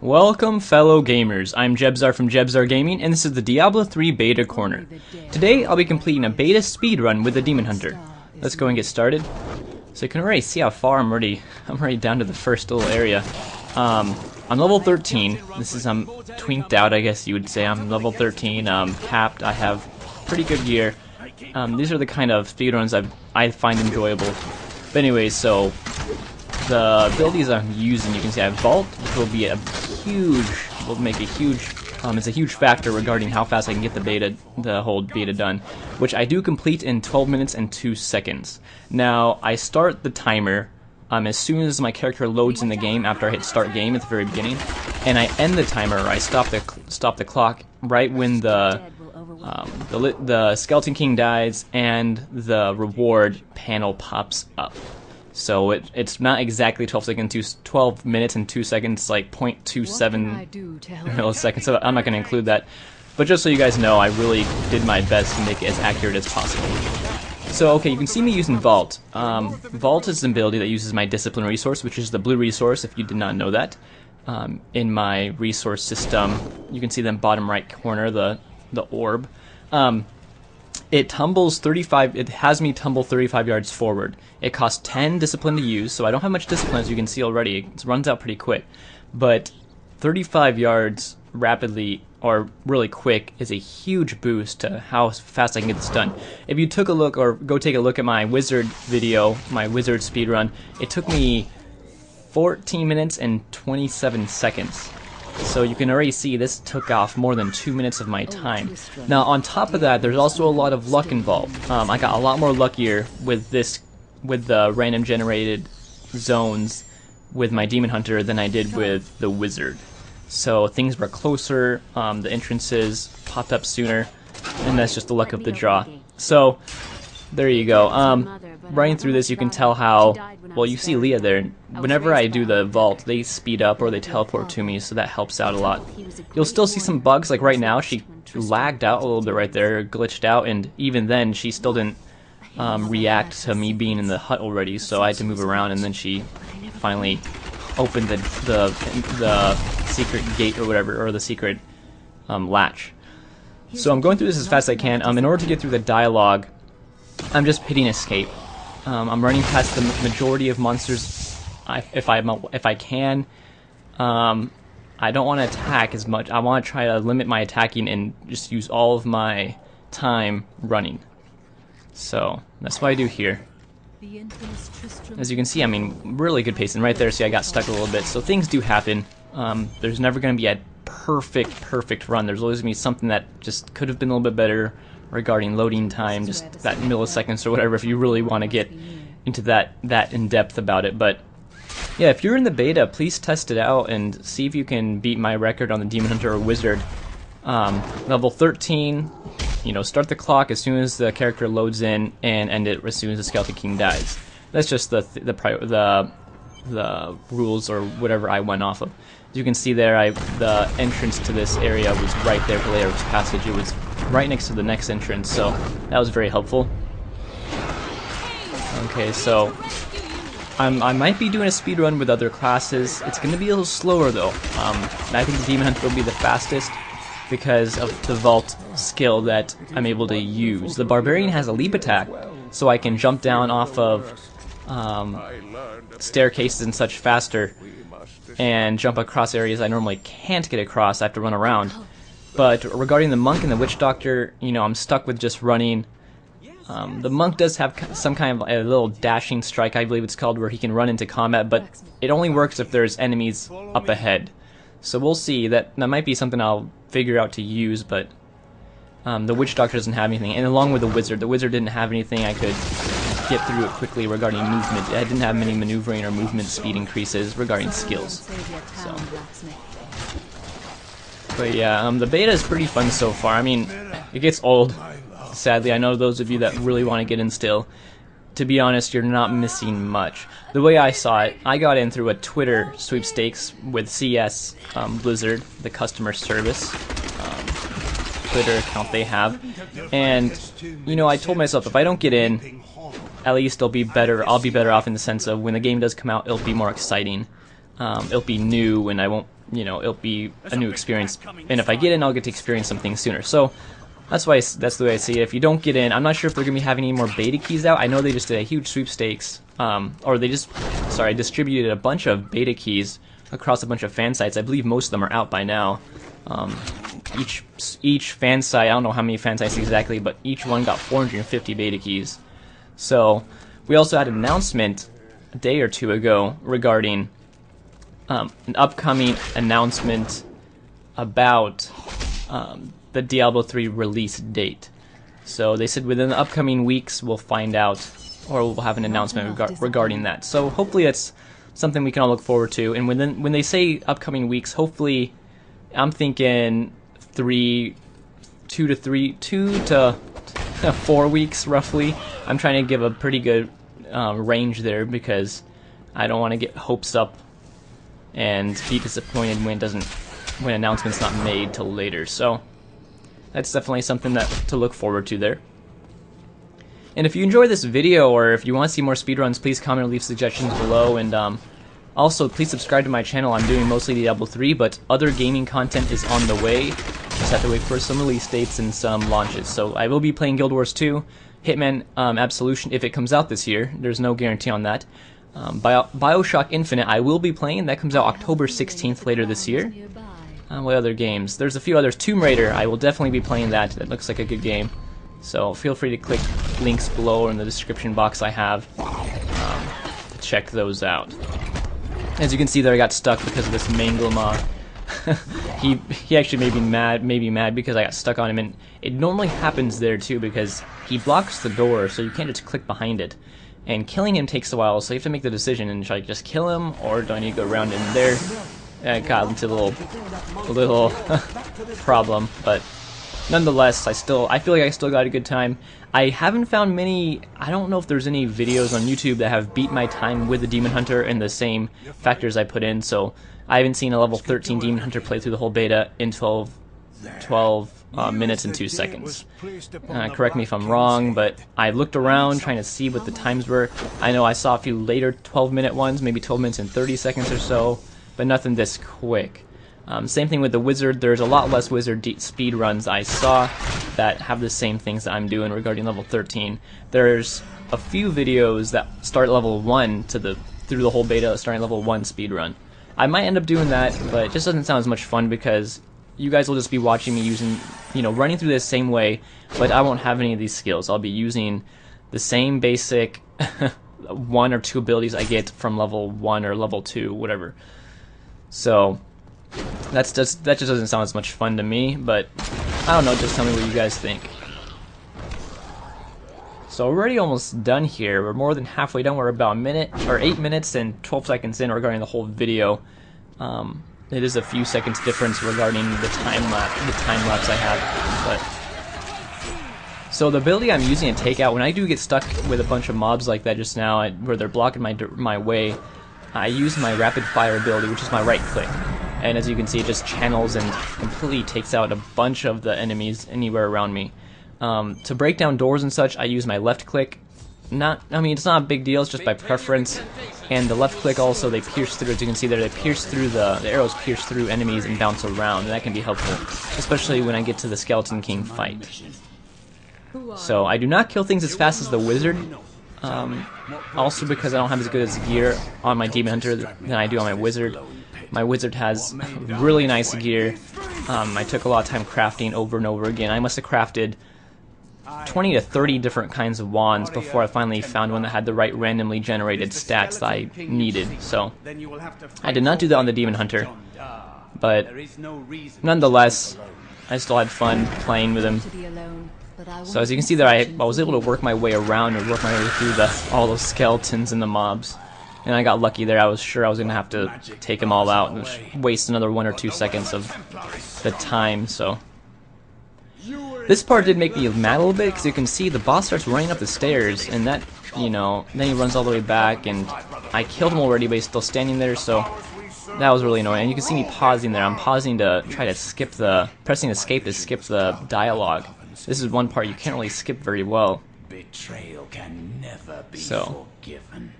Welcome fellow gamers, I'm Jebzar from Jebzar Gaming and this is the Diablo 3 Beta Corner. Today I'll be completing a beta speedrun with the Demon Hunter. Let's go and get started. So you can already see how far I'm already down to the first little area. I'm level 13, this is twinked out I guess you would say. I'm level 13, capped, I have pretty good gear. These are the kind of speedruns I find enjoyable. But anyways, so the abilities I'm using, you can see I have Vault, which will be it's a huge factor regarding how fast I can get the whole beta done, which I do complete in 12 minutes and 2 seconds. Now, I start the timer as soon as my character loads in the game after I hit start game at the very beginning, and I end the timer, or I stop the clock right when the Skeleton King dies and the reward panel pops up. So it's not exactly 12 minutes and 2 seconds, like 0.27 milliseconds, so I'm not going to include that. But just so you guys know, I really did my best to make it as accurate as possible. So, okay, you can see me using Vault. Vault is an ability that uses my Discipline resource, which is the blue resource, if you did not know that. In my resource system, you can see the bottom right corner, the orb. It has me tumble 35 yards forward. It costs 10 discipline to use, so I don't have much discipline as you can see already. It runs out pretty quick. But 35 yards rapidly, or really quick, is a huge boost to how fast I can get this done. If you took a look, or go take a look at my wizard video, my wizard speedrun, it took me 14 minutes and 27 seconds. So you can already see this took off more than 2 minutes of my time. Now on top of that, there's also a lot of luck involved. I got a lot more luckier with the random generated zones with my Demon Hunter than I did with the Wizard. So things were closer, the entrances popped up sooner, and that's just the luck of the draw. So there you go. Running through this, you can tell how, well, you see Leah there. Whenever I do the vault, they speed up or they teleport to me, so that helps out a lot. You'll still see some bugs, like right now, she lagged out a little bit right there, glitched out, and even then, she still didn't react to me being in the hut already, so I had to move around, and then she finally opened the secret gate or whatever, or the secret latch. So I'm going through this as fast as I can. In order to get through the dialogue, I'm just hitting escape. I'm running past the majority of monsters if I can. I don't want to attack as much. I want to try to limit my attacking and just use all of my time running. So that's what I do here. As you can see, I mean, really good pacing right there. See, I got stuck a little bit. So things do happen. There's never going to be a perfect run. There's always going to be something that just could have been a little bit better regarding loading time, just that milliseconds or whatever, if you really want to get into that in depth about it. But yeah, if you're in the beta, please test it out and see if you can beat my record on the Demon Hunter or Wizard. Level 13, start the clock as soon as the character loads in and end it as soon as the Skeleton King dies. That's just the rules or whatever I went off of. As you can see there, the entrance to this area was right there for Layer's Passage. It was right next to the next entrance, so that was very helpful. Okay, so I might be doing a speedrun with other classes. It's going to be a little slower though. I think the Demon Hunter will be the fastest because of the Vault skill that I'm able to use. The Barbarian has a leap attack, so I can jump down off of staircases and such faster and jump across areas I normally can't get across. I have to run around. But regarding the Monk and the Witch Doctor, I'm stuck with just running. The Monk does have some kind of a little dashing strike, I believe it's called, where he can run into combat, but it only works if there's enemies up ahead. So we'll see. That might be something I'll figure out to use, but the Witch Doctor doesn't have anything. And along with the Wizard didn't have anything I could get through it quickly regarding movement. I didn't have many maneuvering or movement speed increases regarding skills. So. But yeah, the beta is pretty fun so far. I mean, it gets old, sadly. I know those of you that really want to get in still. To be honest, you're not missing much. The way I saw it, I got in through a Twitter sweepstakes with CS Blizzard, the customer service Twitter account they have. And, I told myself if I don't get in, at least I'll be better off in the sense of when the game does come out, it'll be more exciting. It'll be new and I won't you know, it'll be a new experience. And if I get in, I'll get to experience something sooner. So that's the way I see it. If you don't get in, I'm not sure if they're gonna be having any more beta keys out. I know they just did a huge sweepstakes, or they just, sorry, distributed a bunch of beta keys across a bunch of fan sites. I believe most of them are out by now. Each fan site, I don't know how many fan sites exactly, but each one got 450 beta keys. So we also had an announcement a day or two ago regarding an upcoming announcement about the Diablo 3 release date. So they said within the upcoming weeks we'll find out, or we'll have an announcement regarding that. So hopefully that's something we can all look forward to. And when they say upcoming weeks, hopefully I'm thinking 2 to 4 weeks roughly. I'm trying to give a pretty good range there because I don't want to get hopes up and be disappointed when announcement's not made till later. So that's definitely something to look forward to there. And if you enjoy this video, or if you want to see more speedruns, please comment or leave suggestions below. And also, please subscribe to my channel. I'm doing mostly Diablo 3, but other gaming content is on the way. Just have to wait for some release dates and some launches. So I will be playing Guild Wars 2, Hitman Absolution if it comes out this year. There's no guarantee on that. Bioshock Infinite I will be playing. That comes out October 16th later this year. What other games? There's a few others. Tomb Raider, I will definitely be playing that. That looks like a good game. So feel free to click links below or in the description box I have to check those out. As you can see there, I got stuck because of this Mangle mob. he actually made me mad because I got stuck on him, and it normally happens there too because he blocks the door, so you can't just click behind it. And killing him takes a while, so you have to make the decision, and should I just kill him or do I need to go around in there? I got into a little problem, but nonetheless, I feel like I still got a good time. I haven't found many, I don't know if there's any videos on YouTube that have beat my time with the Demon Hunter and the same factors I put in, so I haven't seen a level 13 Demon Hunter play through the whole beta in 12 minutes and 2 seconds. Correct me if I'm wrong, but I looked around trying to see what the times were. I know I saw a few later 12-minute ones, maybe 12 minutes and 30 seconds or so, but nothing this quick. Same thing with the Wizard. There's a lot less Wizard speed runs I saw that have the same things that I'm doing regarding level 13. There's a few videos that start level 1 through the whole beta starting level 1 speed run. I might end up doing that, but it just doesn't sound as much fun because you guys will just be watching me running through this same way, but I won't have any of these skills. I'll be using the same basic 1 or 2 abilities I get from level 1 or level 2, whatever. So that just doesn't sound as much fun to me, but I don't know, just tell me what you guys think. So we're already almost done here. We're more than halfway done. We're about 8 minutes and 12 seconds in regarding the whole video. It is a few seconds difference regarding the time lapse I have, but so the ability I'm using to take out, when I do get stuck with a bunch of mobs like that just now, where they're blocking my way, I use my rapid fire ability, which is my right click. And as you can see, it just channels and completely takes out a bunch of the enemies anywhere around me. To break down doors and such, I use my left click. It's not a big deal, it's just by preference. And the left click also, they pierce through, as you can see there, they pierce through the arrows pierce through enemies and bounce around, and that can be helpful, especially when I get to the Skeleton King fight. So I do not kill things as fast as the Wizard. Also because I don't have as good as gear on my Demon Hunter than I do on my Wizard. My Wizard has really nice gear. I took a lot of time crafting over and over again. I must have crafted 20 to 30 different kinds of wands before I finally found one that had the right randomly generated stats that I needed. So I did not do that on the Demon Hunter, but nonetheless, I still had fun playing with him. So as you can see there, I was able to work my way around and work my way through all those skeletons and the mobs. And I got lucky there. I was sure I was going to have to take them all out and waste another 1 or 2 seconds of the time, so. This part did make me mad a little bit, because you can see the boss starts running up the stairs, and that, then he runs all the way back, and I killed him already, but he's still standing there, so that was really annoying. And you can see me pausing there. I'm pausing to try to pressing escape to skip the dialogue. This is one part you can't really skip very well. Betrayal can never be forgiven.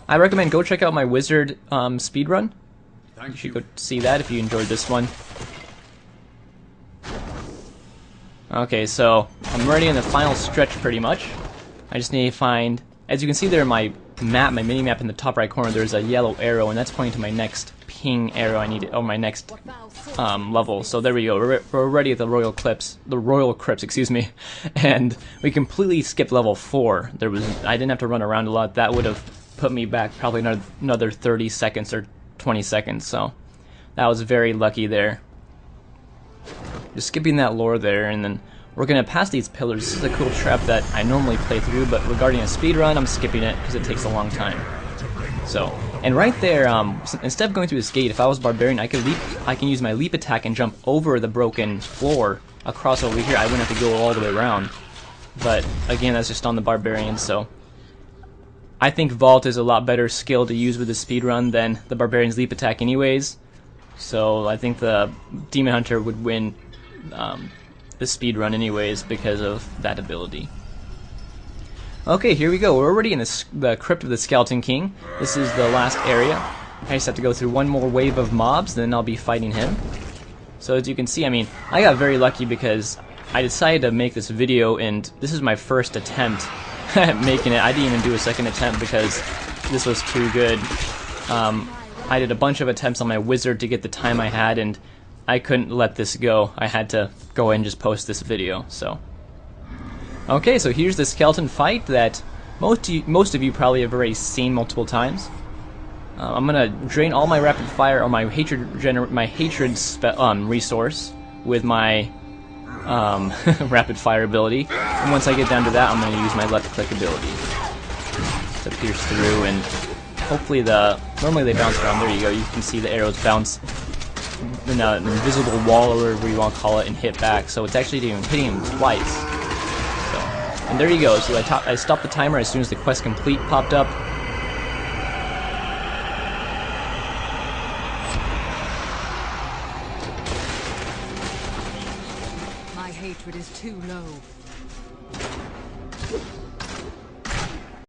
I recommend go check out my Wizard speedrun. you should go see that if you enjoyed this one. Okay, so I'm already in the final stretch pretty much. I just need to find, as you can see there in my map, my mini map in the top right corner, there's a yellow arrow, and that's pointing to my next ping arrow I need, or my next level. So there we go. We're already at the Royal Crypts, excuse me, and we completely skipped level 4. I didn't have to run around a lot. That would have put me back probably another 30 seconds or 20 seconds. So that was very lucky there. Just skipping that lore there, and then we're gonna pass these pillars. This is a cool trap that I normally play through, but regarding a speed run, I'm skipping it because it takes a long time. So, and right there, instead of going through this gate, if I was barbarian, I can use my leap attack and jump over the broken floor across over here. I wouldn't have to go all the way around. But again, that's just on the barbarian. So, I think Vault is a lot better skill to use with the speed run than the barbarian's leap attack, anyways. So I think the Demon Hunter would win the speed run anyways because of that ability. Okay, here we go. We're already in the Crypt of the Skeleton King. This is the last area. I just have to go through one more wave of mobs, then I'll be fighting him. So as you can see, I mean, I got very lucky because I decided to make this video, and this is my first attempt at making it. I didn't even do a second attempt because this was too good. I did a bunch of attempts on my wizard to get the time I had, and I couldn't let this go. I had to go ahead and just post this video. So, okay, so here's the skeleton fight that most of you probably have already seen multiple times. I'm gonna drain all my rapid fire or my hatred resource with my rapid fire ability, and once I get down to that, I'm gonna use my left click ability to pierce through, and hopefully normally they bounce around. There you go. You can see the arrows bounce in an invisible wall or whatever you want to call it and hit back. So it's actually hitting him twice. So, and there you go. So I stopped the timer as soon as the quest complete popped up. My hatred is too low.